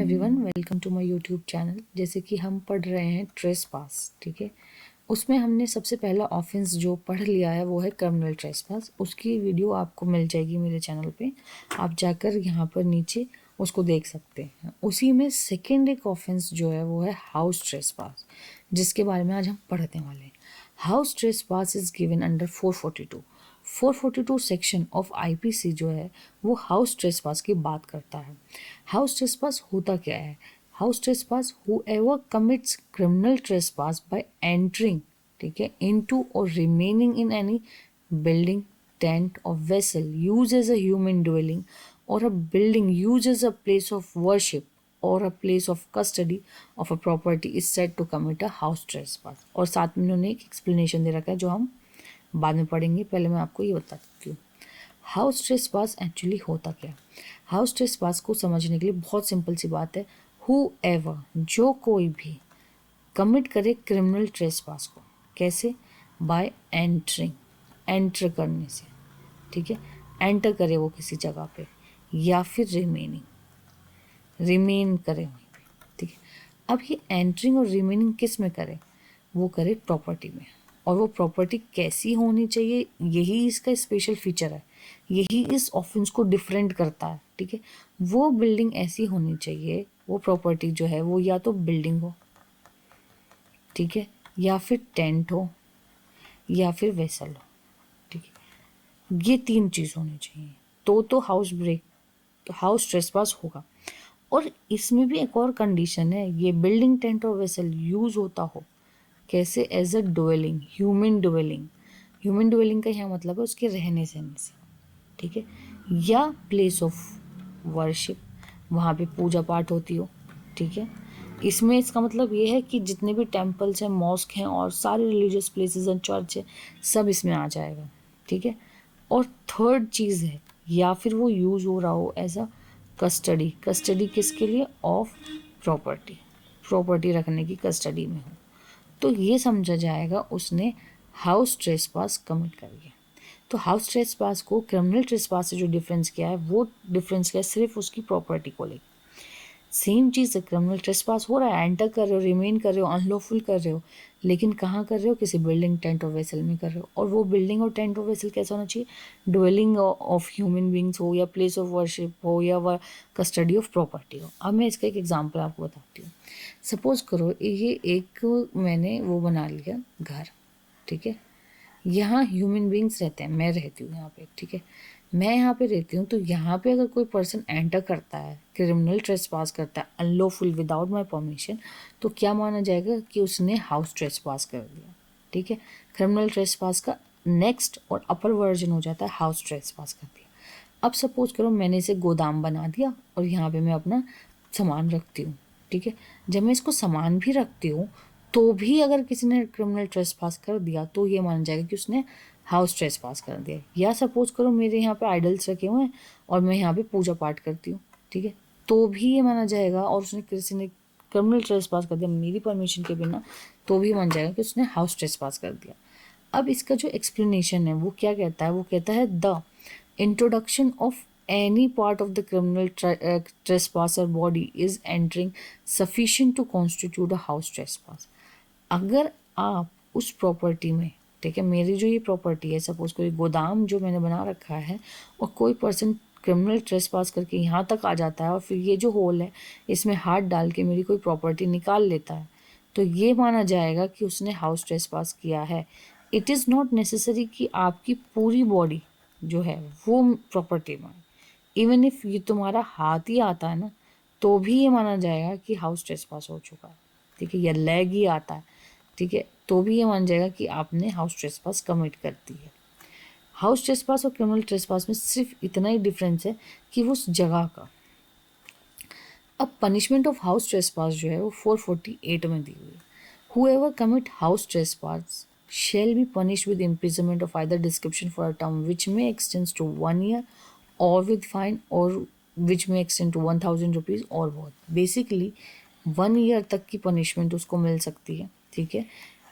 Everyone, welcome to my YouTube channel. जैसे कि हम पढ़ रहे हैं ट्रेसपास, ठीक है। उसमें हमने सबसे पहला ऑफेंस जो पढ़ लिया है वो है क्रिमिनल ट्रेसपास। उसकी वीडियो आपको मिल जाएगी मेरे चैनल पे, आप जाकर यहाँ पर नीचे उसको देख सकते हैं। उसी में सेकेंड एक ऑफेंस जो है वो है हाउस ट्रेसपास, जिसके बारे में आज हम पढ़ने वाले हैं। House trespass is given under 442 section of IPC जो है वो हाउस ट्रेसपास की बात करता है। हाउस ट्रेसपास होता क्या है? House trespass whoever commits criminal trespass by entering, ठीक है, into or remaining in any building, tent or vessel used as a human dwelling or a building used as a place of worship or a place of custody of a property is said to commit a house trespass। और साथ में उन्होंने एक explanation दे रखा है जो हम बाद में पढ़ेंगे। पहले मैं आपको ये बता देती हूँ हाउस ट्रेसपास एक्चुअली होता क्या। हाउस ट्रेसपास को समझने के लिए बहुत सिंपल सी बात है, whoever, जो कोई भी कमिट करे क्रिमिनल ट्रेसपास को, कैसे? बाय एंटरिंग, एंटर करने से, ठीक है, एंटर करे वो किसी जगह पे, या फिर रिमेन करे वहीं पे, ठीक है। अब ये एंटरिंग और रिमेनिंग किस में करे? वो करे प्रॉपर्टी में। और वो प्रॉपर्टी कैसी होनी चाहिए, यही इसका स्पेशल फीचर है, यही इस ऑफेंस को डिफरेंट करता है, ठीक है। वो बिल्डिंग ऐसी होनी चाहिए, वो प्रॉपर्टी जो है वो या तो बिल्डिंग हो, ठीक है, या फिर टेंट हो, या फिर वेसल हो, ठीक है। ये तीन चीज़ होनी चाहिए तो हाउस ट्रेसपास होगा। और इसमें भी एक और कंडीशन है, ये बिल्डिंग, टेंट और वेसल यूज होता हो कैसे? As a dwelling, human dwelling का यहाँ मतलब है उसके रहने सहने से, ठीक है, या प्लेस ऑफ वर्शिप, वहाँ पे पूजा पाठ होती हो, ठीक है। इसमें इसका मतलब ये है कि जितने भी टेम्पल्स हैं, मॉस्क हैं और सारे रिलीजियस प्लेसेस एंड चर्च है, सब इसमें आ जाएगा, ठीक है। और थर्ड चीज़ है, या फिर वो यूज़ हो रहा हो एज अ कस्टडी किसके लिए? ऑफ प्रॉपर्टी रखने की कस्टडी में हो, तो ये समझा जाएगा उसने हाउस ट्रेसपास कमिट कर लिया। तो हाउस ट्रेसपास को क्रिमिनल ट्रेसपास से जो डिफरेंस किया है, वो डिफरेंस क्या है? सिर्फ उसकी प्रॉपर्टी को लेकर। सेम चीज़ है, क्रिमिनल ट्रेसपास हो रहा है, एंटर कर रहे हो, रिमेन कर रहे हो, अनलॉफुल कर रहे हो, लेकिन कहाँ कर रहे हो? किसी बिल्डिंग, टेंट और वेसल में कर रहे हो। और वो बिल्डिंग और टेंट और वेसल कैसा होना चाहिए? डवेलिंग ऑफ ह्यूमन बींग्स हो, या प्लेस ऑफ वर्शिप हो, या कस्टडी ऑफ प्रॉपर्टी हो। अब मैं इसका एक एग्जाम्पल आपको बताती हूँ। सपोज करो ये एक मैंने वो बना लिया घर, ठीक है। यहाँ ह्यूमन बींग्स रहते हैं, मैं रहती हूँ यहाँ पे, ठीक है। मैं यहाँ पे रहती हूँ, तो यहाँ पे अगर कोई पर्सन एंटर करता है, क्रिमिनल ट्रेसपास करता है अनलॉफुल विदाउट माय परमिशन, तो क्या माना जाएगा? कि उसने हाउस ट्रेसपास कर दिया, ठीक है। क्रिमिनल ट्रेसपास का नेक्स्ट और अपर वर्जन हो जाता है हाउस ट्रेसपास कर दिया। अब सपोज करो मैंने इसे गोदाम बना दिया और यहाँ पे मैं अपना सामान रखती हूँ, ठीक है। जब मैं इसको सामान भी रखती हूँ तो भी अगर किसी ने क्रिमिनल ट्रेसपास कर दिया तो ये माना जाएगा कि उसने हाउस ट्रेसपास कर दिया। या सपोज करो मेरे यहाँ पे आइडल्स रखे हुए हैं और मैं यहाँ पे पूजा पाठ करती हूँ, ठीक है, तो भी ये माना जाएगा, और उसने किसी ने क्रिमिनल ट्रेसपास कर दिया मेरी परमिशन के बिना, तो भी मान जाएगा कि उसने हाउस ट्रेसपास कर दिया। अब इसका जो एक्सप्लेनेशन है वो क्या कहता है? वो कहता है the introduction of any part of the criminal trespasser body is entering sufficient to constitute a house trespass। अगर आप उस प्रॉपर्टी में, ठीक है, मेरी जो ये प्रॉपर्टी है, सपोज कोई गोदाम जो मैंने बना रखा है, और कोई पर्सन क्रिमिनल ट्रेसपास करके यहाँ तक आ जाता है और फिर ये जो होल है इसमें हाथ डाल के मेरी कोई प्रॉपर्टी निकाल लेता है, तो ये माना जाएगा कि उसने हाउस ट्रेसपास किया है। इट इज़ नॉट नेसेसरी कि आपकी पूरी बॉडी जो है वो प्रॉपर्टी में, इवन इफ ये तुम्हारा हाथ ही आता है ना, तो भी ये माना जाएगा कि हाउस ट्रेसपास हो चुका है, ठीक है, या लेग ही आता है, ठीक है, तो भी ये मान जाएगा कि आपने हाउस ट्रेसपास कमिट कर दी है। हाउस ट्रेसपास और क्रिमिनल ट्रेसपास में सिर्फ इतना ही डिफरेंस है कि वो उस जगह का। अब पनिशमेंट ऑफ हाउस ट्रेसपास जो है वो 448 में दी हुई है। Whoever commit house trespass shall be punished with imprisonment of either description for a term which may extend to 1 year or with fine or which may extend to 1000 rupees और बहुत। Basically 1 year तक की punishment उसको मिल सकती है, ठीक है,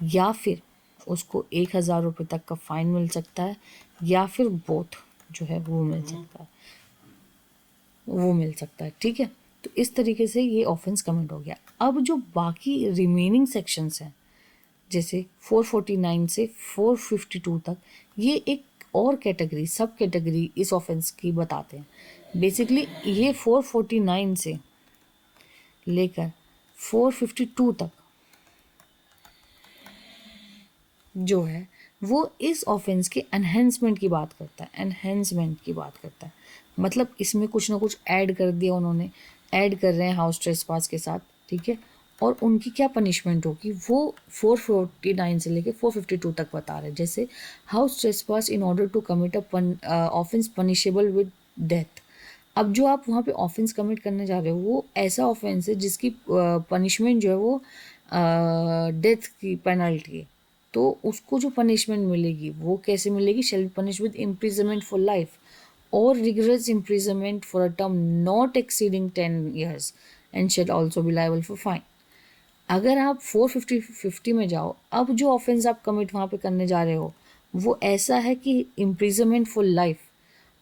या फिर उसको 1000 रुपये तक का फाइन मिल सकता है, या फिर बोथ जो है वो मिल सकता है, ठीक है। तो इस तरीके से ये ऑफेंस कमिट हो गया। अब जो बाकी रिमेनिंग सेक्शंस हैं जैसे 449 से 452 तक, ये एक और कैटेगरी, सब कैटेगरी इस ऑफेंस की बताते हैं। बेसिकली ये 449 से लेकर 452 तक जो है वो इस ऑफेंस के एनहेंसमेंट की बात करता है, एनहेंसमेंट की बात करता है। मतलब इसमें कुछ ना कुछ ऐड कर दिया उन्होंने, ऐड कर रहे हैं हाउस ट्रेसपास के साथ, ठीक है। और उनकी क्या पनिशमेंट होगी वो 449 से लेके 452 तक बता रहे हैं। जैसे house trespass in order to commit a offense punishable with death. अब जो आप वहाँ पे ऑफेंस कमिट करने जा रहे हो वो ऐसा ऑफेंस है जिसकी पनिशमेंट जो है वो डेथ की पेनल्टी है। तो उसको जो पनिशमेंट मिलेगी वो कैसे मिलेगी? Shall be punish with imprisonment for life और rigorous imprisonment for a term not exceeding 10 years and shall also be liable for fine. अगर आप 450 में जाओ, अब जो ऑफेंस आप कमिट वहाँ पे करने जा रहे हो वो ऐसा है कि imprisonment for life,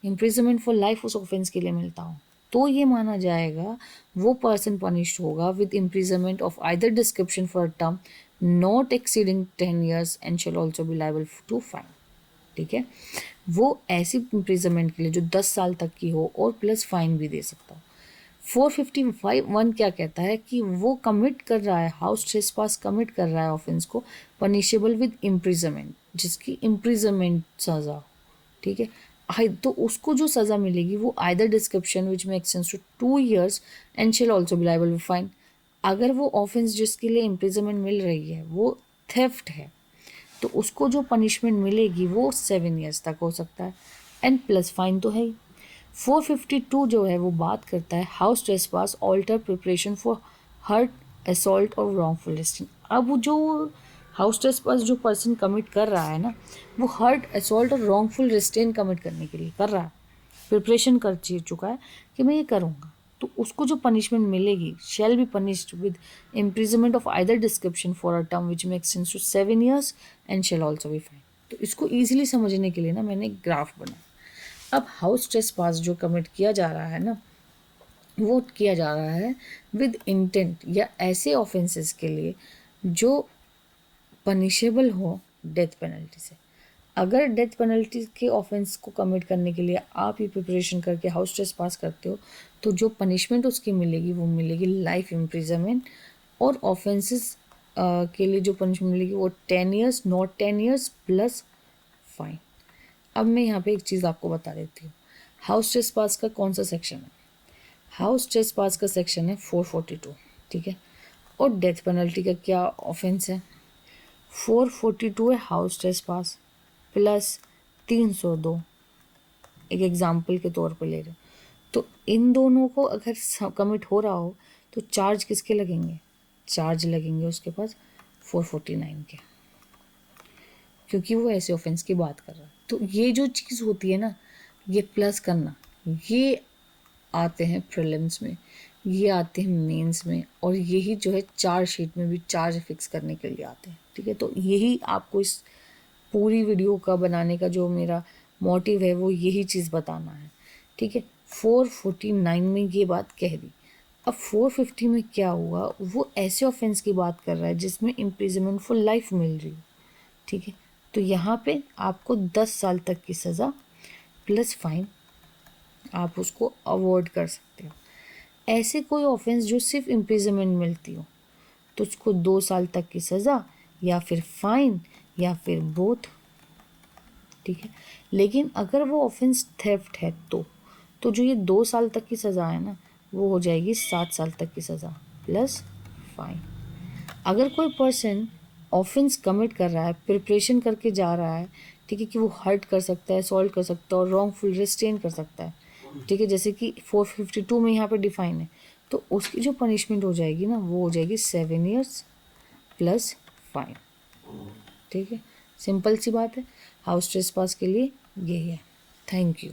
imprisonment for life उस ऑफेंस के लिए मिलता हो, तो ये माना जाएगा वो पर्सन पनिश्ड होगा with imprisonment of either description for a term not exceeding 10 years and shall also be liable to fine. ठीक है, वो ऐसी इम्प्रिजनमेंट के लिए जो 10 साल तक की हो और प्लस फाइन भी दे सकता हो। 455(1) क्या कहता है कि वो कमिट कर रहा है, हाउस ट्रेसपास कमिट कर रहा है ऑफेंस को पनिशेबल विद इम्प्रिजनमेंट, जिसकी इम्प्रिजनमेंट सजा हो, ठीक है। तो उसको जो सज़ा मिलेगी वो आइदर डिस्क्रिप्शन विच में extends to 2 years and shall also be liable for fine. अगर वो ऑफेंस जिसके लिए इम्प्रिजनमेंट मिल रही है वो थेफ्ट है तो उसको जो पनिशमेंट मिलेगी वो 7 years तक हो सकता है एंड प्लस फाइन तो है ही। 452 जो है वो बात करता है house trespass alter preparation for hurt, assault और रॉन्गफुल रेस्टिंग। अब जो हाउस ट्रेसपास जो पर्सन कमिट कर रहा है ना वो हर्ट, असॉल्ट और रॉन्गफुल रेस्ट्रेन कमिट करने के लिए कर रहा है, प्रिपरेशन कर चुका है कि मैं ये करूँगा, तो उसको जो पनिशमेंट मिलेगी shall be punished with imprisonment of either description for a term which में extends to 7 years and shall also be fine. तो इसको ईजिली समझने के लिए ना मैंने एक ग्राफ बनाया। अब हाउस ट्रेसपास जो कमिट किया जा रहा है ना वो किया जा रहा है विद इंटेंट या ऐसे ऑफेंसेस के लिए जो पनिशेबल हो डेथ पेनल्टी से। अगर डेथ पेनल्टी के ऑफेंस को कमिट करने के लिए आप ये प्रिपरेशन करके हाउस ट्रेसपास करते हो तो जो पनिशमेंट उसकी मिलेगी वो मिलेगी लाइफ इम्प्रिजनमेंट, और ऑफेंसेस के लिए जो पनिशमेंट मिलेगी वो 10 years, not 10 years plus fine. अब मैं यहाँ पे एक चीज़ आपको बता देती हूँ, हाउस ट्रेसपास का कौन सा सेक्शन है। हाउस ट्रेसपास का सेक्शन है 442, ठीक है। और डेथ पेनल्टी का क्या ऑफेंस है? 442 है हाउस ट्रेसपास प्लस 302, एक एग्जाम्पल के तौर पर ले रहे हो। तो इन दोनों को अगर कमिट हो रहा हो तो चार्ज किसके लगेंगे? चार्ज लगेंगे उसके पास 449 के, क्योंकि वो ऐसे ऑफेंस की बात कर रहा है। तो ये जो चीज़ होती है ना, ये प्लस करना, ये आते हैं प्रीलिम्स में, ये आते हैं मेंस में, और यही जो है चार्ज शीट में भी चार्ज फिक्स करने के लिए आते हैं, ठीक है। तो यही आपको इस पूरी वीडियो का बनाने का जो मेरा मोटिव है वो यही चीज़ बताना है, ठीक है। 449 में ये बात कह दी। अब 450 में क्या हुआ, वो ऐसे ऑफेंस की बात कर रहा है जिसमें इम्प्रिजनमेंट फॉर लाइफ मिल रही है, ठीक है। तो यहाँ पे आपको 10 साल तक की सज़ा प्लस फाइन आप उसको अवॉइड कर सकते हो। ऐसे कोई ऑफेंस जो सिर्फ इम्प्रिजनमेंट मिलती हो तो उसको 2 साल तक की सज़ा या फिर फाइन या फिर बोथ, ठीक है। लेकिन अगर वो ऑफेंस थेफ्ट है तो जो ये 2 साल तक की सज़ा है ना वो हो जाएगी 7 साल तक की सज़ा प्लस फाइन। अगर कोई पर्सन ऑफेंस कमिट कर रहा है, प्रिपरेशन करके जा रहा है, ठीक है, कि वो हर्ट कर सकता है, सॉल्ट कर सकता है और रॉन्गफुल रिस्ट्रेन कर सकता है, ठीक है, जैसे कि 452 में यहाँ पे डिफाइन है, तो उसकी जो पनिशमेंट हो जाएगी ना वो हो जाएगी 7 years प्लस फाइन, ठीक है। सिंपल सी बात है, हाउस ट्रेसपास के लिए यही है। Thank you.